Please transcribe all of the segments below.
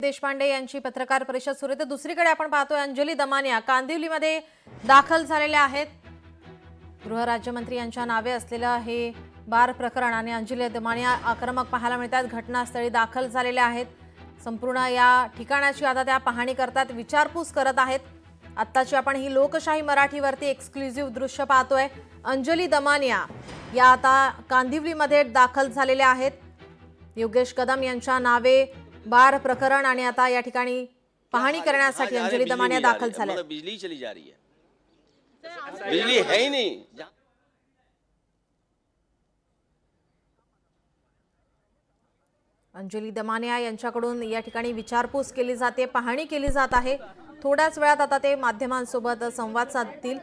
देशपांडे यांची पत्रकार परिषद सुरू आहे, तर दुसरीकडे आपण पाहतोय अंजली दमानिया कांदिवलीमध्ये दाखल झालेल्या आहेत। गृहराज्यमंत्री यांच्या नावे असलेलं हे बार प्रकरण आणि अंजली दमानिया आक्रमक पाहायला मिळतात। घटनास्थळी दाखल झालेले आहेत। संपूर्ण या ठिकाणाची आता त्या पाहणी करतात, विचारपूस करत आहेत। आत्ताची आपण ही लोकशाही मराठीवरती एक्सक्लुझिव्ह दृश्य पाहतोय। अंजली दमानिया या आता कांदिवलीमध्ये दाखल झालेल्या आहेत। योगेश कदम यांच्या नावे बार प्रकरण आणि आता या ठिकाणी पाहणी करण्यासाठी अंजली दमानिया दाखल झाल्या। बिजली चली जा रही है, बिजली है ही नहीं। अंजली दमानिया यांच्याकडून या ठिकाणी विचारपूस केली जाते, पाहणी केली जात आहे। थोड्याच वेळात आता ते माध्यमांसोबत संवाद साधतील।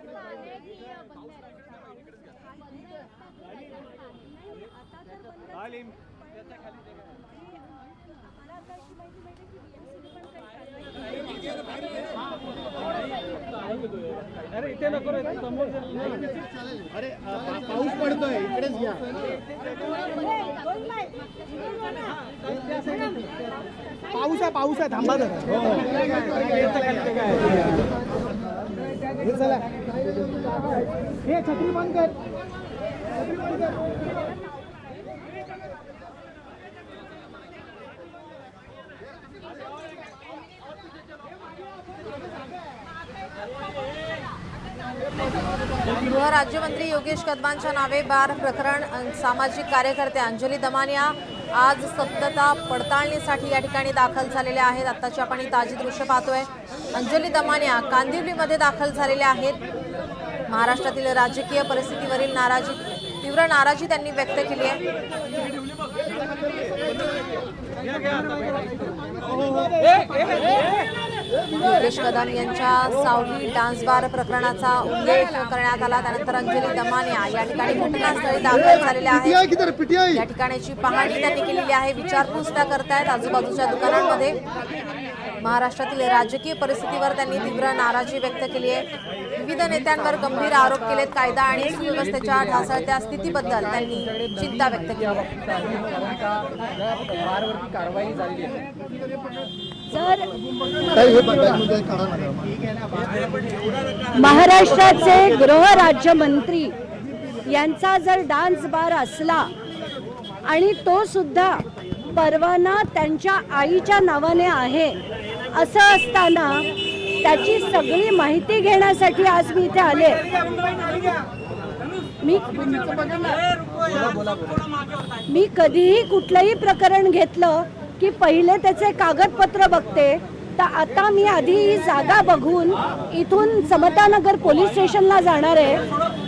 अरे इथे नको रे, समोर अरे पाऊस पडतोय, इकडेच घ्या। पाऊस आहे थांबा जरा। चला हे छत्री बंद कर। गृह राज्यमंत्री योगेश कदमांच्या नावे बार प्रकरण सामाजिक कार्यकर्ते अंजली दमानिया आज सत्यता पडताळणीसाठी या ठिकाणी दाखल झालेले आहेत। आत्ताची आपण ही ताजी दृश्य पाहतोय। अंजली दमानिया कांदिवलीमध्ये दाखल झालेले आहेत। महाराष्ट्रातील राजकीय परिस्थितीवरील तीव्र नाराजी त्यांनी व्यक्त केली आहे। योगेश कदम यांच्या सावली डान्स बार प्रकरणाचा उल्लेख करण्यात आला। त्यानंतर अंजली दमानिया या ठिकाणी घटनास्थळी दाखल झालेल्या आहेत। या ठिकाणीची पाहणी त्यांनी केलेली आहे, विचारपूस त्या करतायत आजूबाजूच्या दुकानांमध्ये। महाराष्ट्रातील राजकीय परिस्थितीवर त्यांनी तीव्र नाराजी व्यक्त केली आहे। विविध नेत्यांवर गंभीर आरोप केलेत। कायदा आणि सुव्यवस्थेच्या ढासळत्या स्थितीबद्दल त्यांनी चिंता व्यक्त केली आहे। महाराष्ट्राचे गृह राज्यमंत्री यांचा जर डान्स बार असला आणि तो सुद्धा परवाना त्यांच्या आईच्या नावाने आहे, असं असताना त्याची सगळी माहिती घेण्यासाठी आज मी इथे आले। मी कधीही कुठलंही प्रकरण घेतलं की पहिले त्याचे कागदपत्र बघते, तर आता मी आधी ही जागा बघून इथून समतानगर पोलीस स्टेशनला जाणार आहे।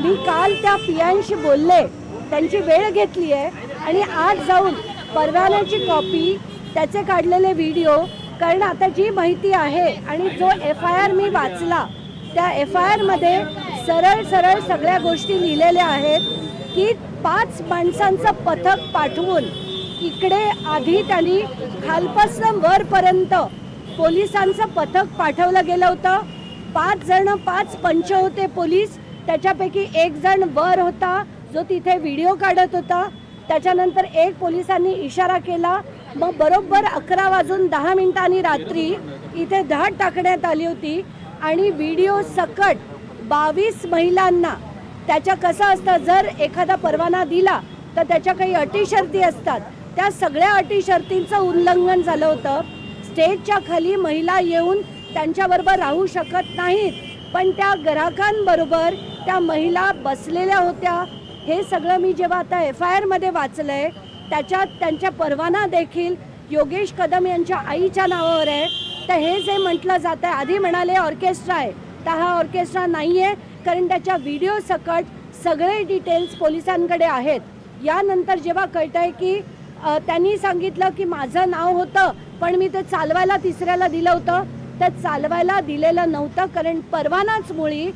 मी काल त्या पियांशी बोलले, त्यांची वेळ घेतली आहे आणि आज जाऊन परवान्याची कॉपी, त्याचे काढलेले व्हिडिओ, कारण आता जी माहिती आहे आणि जो FIR मी वाचला त्या FIR मध्ये सरळ सरळ सगळ्या गोष्टी लिहिलेल्या आहेत की 5 माणसांचं पथक पाठवून इकडे आधी त्यांनी खालपासून वरपर्यंत पोलिसांचं पथक पाठवलं गेलं होतं। 5 पंच होते पोलीस, त्याच्यापैकी 1 जण वर होता जो तिथे व्हिडिओ काढत होता। त्याच्यानंतर एक पोलिसांनी इशारा केला, मग बरोबर 11:10 रात्री इथे धाड टाकण्यात आली होती आणि व्हिडिओ सकट 22 महिलांना, त्याच्या कसं असतं, जर एखादा परवाना दिला तर त्याच्या काही अटी शर्ती असतात, त्या सगळ्या अटी शर्तींचं उल्लंघन झालं होतं। स्टेजच्या खाली महिला येऊन त्यांच्याबरोबर राहू शकत नाहीत, पण त्या ग्राहकांबरोबर त्या महिला बसलेल्या होत्या। हे सगळं मी जेव्हा आता FIR मध्ये वाचलंय, त्याच्यात त्यांच्या परवाना देखील योगेश कदम यांच्या आईच्या नावावर आहे। तर हे जे म्हटलं जात आहे, आधी म्हणाले ऑर्केस्ट्रा आहे, तर हा ऑर्केस्ट्रा नाही आहे, कारण त्याच्या व्हिडिओ सकट सगळे डिटेल्स पोलिसांकडे आहेत। यानंतर जेव्हा कळत आहे की त्यांनी सांगितलं की माझं नाव होतं पण मी ते चालवायला तिसऱ्याला दिलं होतं, तर चालवायला दिलेलं नव्हतं, कारण परवानाच मुळी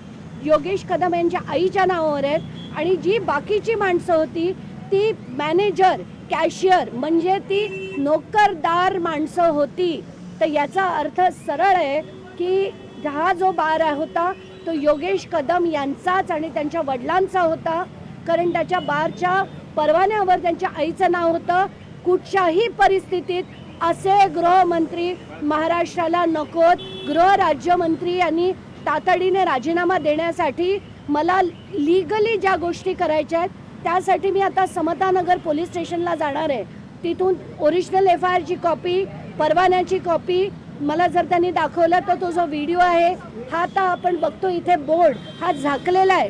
योगेश कदम यांच्या आईच्या नावावर आहेत आणि जी बाकीची माणसं होती ती मॅनेजर, कॅशियर, म्हणजे ती नोकरदार माणसं होती। तर याचा अर्थ सरळ आहे की हा जो बार होता तो योगेश कदम यांचाच आणि त्यांच्या वडिलांचा होता, कारण त्याच्या बारच्या परवान्यावर त्यांच्या आईचं नाव होतं। कुठच्याही परिस्थितीत असे गृहमंत्री महाराष्ट्राला नकोत. गृहराज्यमंत्री यांनी तातडीने राजीनामा देण्यासाठी मला लीगली ज्या गोष्टी करायच्या आहेत त्यासाठी मी आता समतानगर पोलीस स्टेशनला जाणार आहे. तिथून ओरिजिनल FIR ची कॉपी, परवान्याची कॉपी मला जर त्यांनी दाखवलं तर तो जो व्हिडिओ आहे हा आता आपण बघतो इथे बोर्ड हा झाकलेला आहे,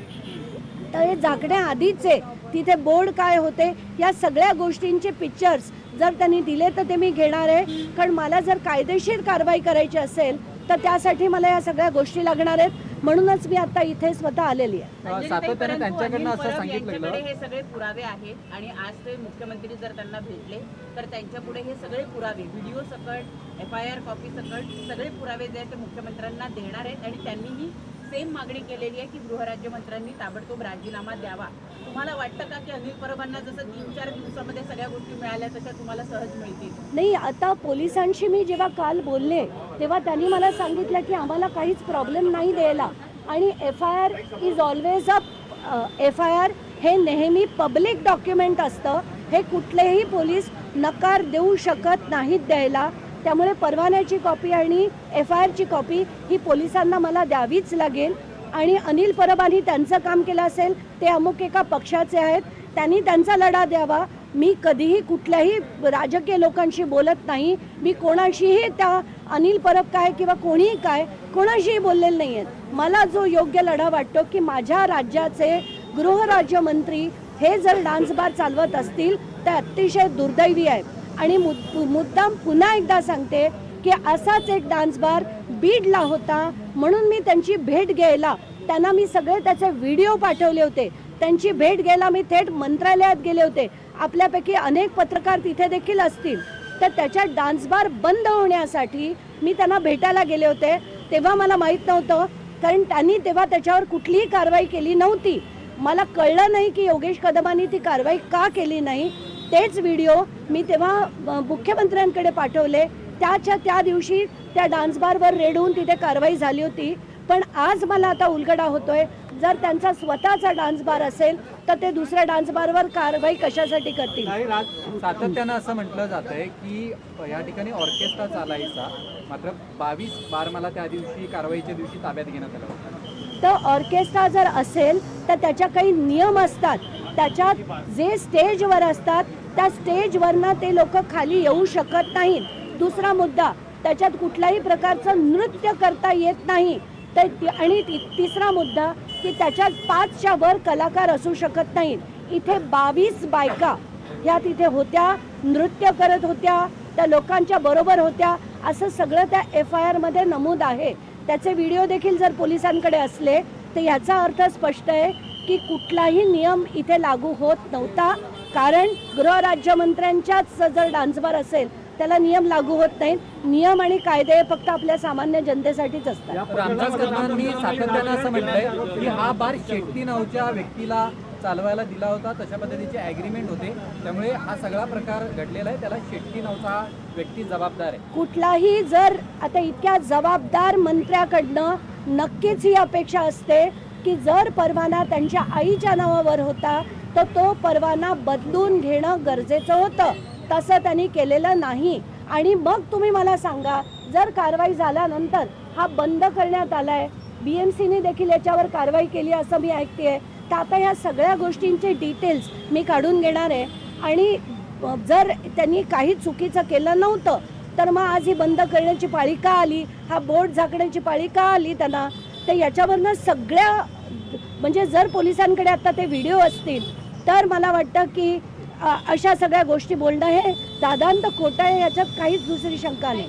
तर हे झाकण्याआधीच आहे तिथे बोर्ड काय होते या सगळ्या गोष्टींचे पिक्चर्स जर त्यांनी दिले तर ते मी घेणार आहे. कारण मला जर कायदेशीर कारवाई करायची असेल तर त्यासाठी मला या सगळ्या गोष्टी लागणार आहेत. म्हणूनच मी आता इथे स्वतः आलेली आहे. सातत्याने त्यांच्याकडनं असं सांगितलं यांच्याकडे हे सगळे पुरावे आहेत आणि आज ते मुख्यमंत्री जर त्यांना भेटले तर त्यांच्या पुढे हे सगळे पुरावे व्हिडिओ सकट FIR कॉपी सकट सगळे पुरावे जे आहेत ते मुख्यमंत्र्यांना देणार आहेत. आणि त्यांनीही सेम मागणी केलेली आहे की गृहराज्यमंत्र्यांनी ताबडतोब राजीनामा द्यावा. तुम्हाला वाटतं का की अनिल परबांना जसं 3-4 दिवसामध्ये सगळ्या गोष्टी मिळाल्या तशा तुम्हाला सहज मिळतील? नाही, आता पोलिसांशी मी जेव्हा काल बोलले तेव्हा त्यांनी मला सांगितलं की आम्हाला काहीच प्रॉब्लेम नाही द्यायला. आणि FIR इज ऑलवेज FIR हे नेहमी पब्लिक डॉक्युमेंट असतं, हे कुठलेही पोलीस नकार देऊ शकत नाहीत द्यायला. त्यामुळे परवान्याची कॉपी आणि FIR ची कॉपी ही पोलिसांना मला द्यावीच लागेल. आणि अनिल परबांनी त्यांचं काम केलं असेल, ते अमुक एका पक्षाचे आहेत, त्यांनी त्यांचा लढा द्यावा. मी कधीही कुठल्याही राजकीय लोकांशी बोलत नाही. मी कोणाशीही त्या अनिल परब काय किंवा कोणीही काय कोणाशीही बोललेलं नाही आहेत. मला जो योग्य लढा वाटतो की माझ्या राज्याचे गृहराज्यमंत्री हे जर डान्स बार चालवत असतील तर अतिशय दुर्दैवी आहे. आणि मुद्दाम पुन्हा एकदा सांगते की असाच एक डान्स बार बीडला होता, म्हणून मी त्यांची भेट घ्यायला त्यांना मी सगळे त्याचे व्हिडिओ पाठवले होते. त्यांची भेट घ्यायला मी थेट मंत्रालयात गेले होते. आपल्यापैकी अनेक पत्रकार तिथे देखील असतील. तर त्याच्या डान्स बार बंद होण्यासाठी मी त्यांना भेटायला गेले होते. तेव्हा मला माहीत नव्हतं, कारण त्यांनी तेव्हा त्याच्यावर कुठलीही कारवाई केली नव्हती. मला कळलं नाही की योगेश कदमांनी ती कारवाई का केली नाही. तेच व्हिडिओ मी तेव्हा मुख्यमंत्र्यांकडे पाठवले. त्या दिवशी त्या डान्स बारवर रेड होऊन तिथे कारवाई झाली होती. पण आज मला आता उलगडा होतोय, जर त्यांचा स्वतःचा डान्स बार असेल तर ते दुसऱ्या डान्स बारवर कारवाई कशासाठी करतील? सातत्यानं असं म्हटलं जात आहे की या ठिकाणी ऑर्केस्ट्रा चालायचा, मात्र 22 बार मला त्या दिवशी कारवाईच्या दिवशी ताब्यात घेण्यात आलं होतं. तर ऑर्केस्ट्रा जर असेल तर त्याच्या काही नियम असतात. त्याच्यात जे स्टेजवर असतात त्या स्टेजवरनं ते लोक खाली येऊ शकत नाहीत. दुसरा मुद्दा, त्याच्यात कुठल्याही प्रकारचं नृत्य करता येत नाही. आणि तिसरा मुद्दा की त्याच्यात 5च्या वर कलाकार असू शकत नाहीत. इथे 22 बायका ह्या तिथे होत्या, नृत्य करत होत्या, त्या लोकांच्या बरोबर होत्या, असं सगळं त्या FIR मध्ये नमूद आहे. त्याचे व्हिडिओ देखील जर पोलिसांकडे असले तर याचा अर्थ स्पष्ट आहे की कुठलाही नियम इथे लागू होत नव्हता. कारण गृहराज्यमंत्र्यांच्याच जर डान्स बार असेल त्याला नियम लागू होत नाहीत. नियम आणि कायदे फक्त आपल्या सामान्य जनतेसाठीच असतात. रामदास कदमांनी सातत्यानं असं म्हटलंय की हा बार शेट्टी नावच्या व्यक्तीला चालवायला दिला होता, तशा पद्धतीचे ॲग्रीमेंट होते, त्यामुळे हा सगळा प्रकार घडलेला आहे. त्याला शेट्टी नावचा व्यक्ती जबाबदार आहे. कुठलाही जर आता इतक्या जबाबदार मंत्र्याकडनं नक्कीच ही अपेक्षा असते की जर परवाना त्यांच्या आईच्या नावावर होता तर तो परवाना बदलून घेणं गरजेचं होतं. तसं त्यांनी केलेलं नाही. आणि मग तुम्ही मला सांगा, जर कारवाई झाल्यानंतर हा बंद करण्यात आलाय, BMCने देखील याच्यावर कारवाई केली असं मी ऐकतेय, तर आता ह्या सगळ्या गोष्टींचे डिटेल्स मी काढून घेणार आहे. आणि जर त्यांनी काही चुकीचं केलं नव्हतं तर मग आज ही बंद करण्याची पाळी का आली, हा बोर्ड झाकण्याची पाळी का आली त्यांना, तर याच्यावरनं सगळ्या म्हणजे जर पोलिसांकडे आता ते व्हिडिओ असतील तर मला वाटतं की अशा सगळ्या गोष्टी बोलणं हे दादांत खोटं आहे, याच्यात काहीच दुसरी शंका नाही.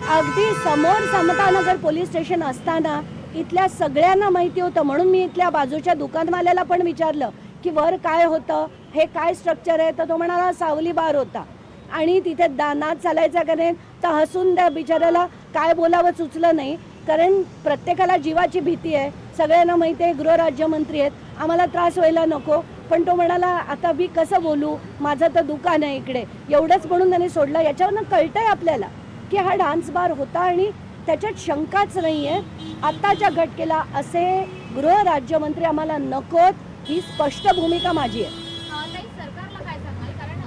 अगदी समोर समतानगर पोलीस स्टेशन असताना इथल्या सगळ्यांना माहिती होतं. म्हणून मी इथल्या बाजूच्या दुकानवाल्याला पण विचारलं की वर काय होतं, हे काय स्ट्रक्चर आहे, तर तो म्हणाला सावली बार होता. आणि तिथे नाच चालायचा का नाही, तर हसून त्या बिचाऱ्याला काय बोलावं सुचलं नाही. कारण प्रत्येकाला जीवाची भीती आहे, सगळ्यांना माहिती आहे गृहराज्यमंत्री आहेत, आम्हाला त्रास व्हायला नको. पण तो म्हणाला आता मी कसं बोलू, माझं तर दुकान आहे इकडे, एवढंच म्हणून त्यांनी सोडलं. याच्यावरनं कळतंय आपल्याला की हा डान्स बार होता आणि त्याच्यात शंकाच नाही आहे. आत्ताच्या घटकेला असे गृह राज्यमंत्री आम्हाला नकोत, ही स्पष्ट भूमिका माझी आहे. काही सरकारला काय सांगाल, कारण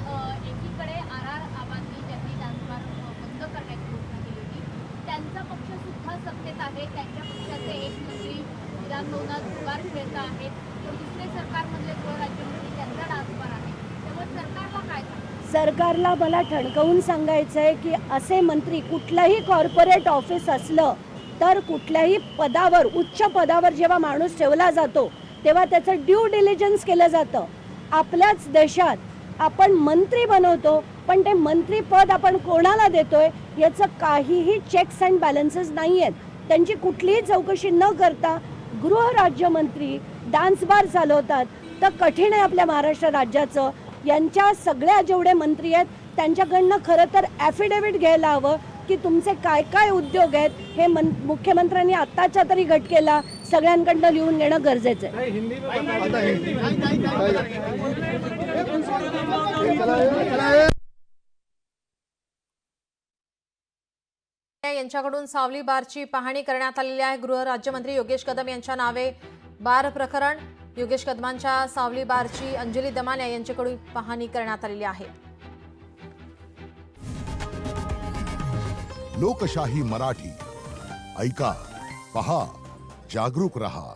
एकीकडे RR आबांनी ज्यांनी डान्सबार बंद करण्याची घोषणा केली होती, त्यांचा पक्ष सुद्धा सत्तेत आहे, त्यांच्या पक्षाचे एक मंत्री विधान भवनात जुगार खेळत आहेत, तर दुसरे सरकारमधले गृह राज्यमंत्री त्यांचा डान्सबार आहे, त्यामुळे सरकारला काय सांगाल? सरकारला मला ठणकावून सांगायचं आहे की असे मंत्री, कुठलंही कॉर्पोरेट ऑफिस असलं तर कुठल्याही पदावर, उच्च पदावर जेव्हा माणूस ठेवला जातो तेव्हा त्याचं ड्यू डिलिजन्स केलं जातं. आपल्याच देशात आपण मंत्री बनवतो, पण ते मंत्रीपद आपण कोणाला देतोय याचं काहीही चेक्स अँड बॅलन्सेस नाही आहेत. त्यांची कुठलीही चौकशी न करता गृह राज्यमंत्री डान्सबार चालवतात, तर कठीण आहे आपल्या महाराष्ट्र राज्याचं. यांच्या सगळ्या जेवढे मंत्री आहेत त्यांच्याकडनं खरं तर ॲफिडेव्हिट घ्यायला हवं की तुमचे काय काय उद्योग आहेत हे मुख्यमंत्र्यांनी आत्ताच्या तरी घटकेला सगळ्यांकडनं लिहून घेणं गरजेचं आहे. यांच्याकडून सावली बारची पाहणी करण्यात आलेली आहे. गृह राज्यमंत्री योगेश कदम यांच्या नावे बार प्रकरण. योगेश कदमांच्या सावली बारची अंजली दमानिया यांच्याकडून पाहणी करण्यात आलेली आहे. लोकशाही मराठी ऐका, पहा, जागरूक रहा.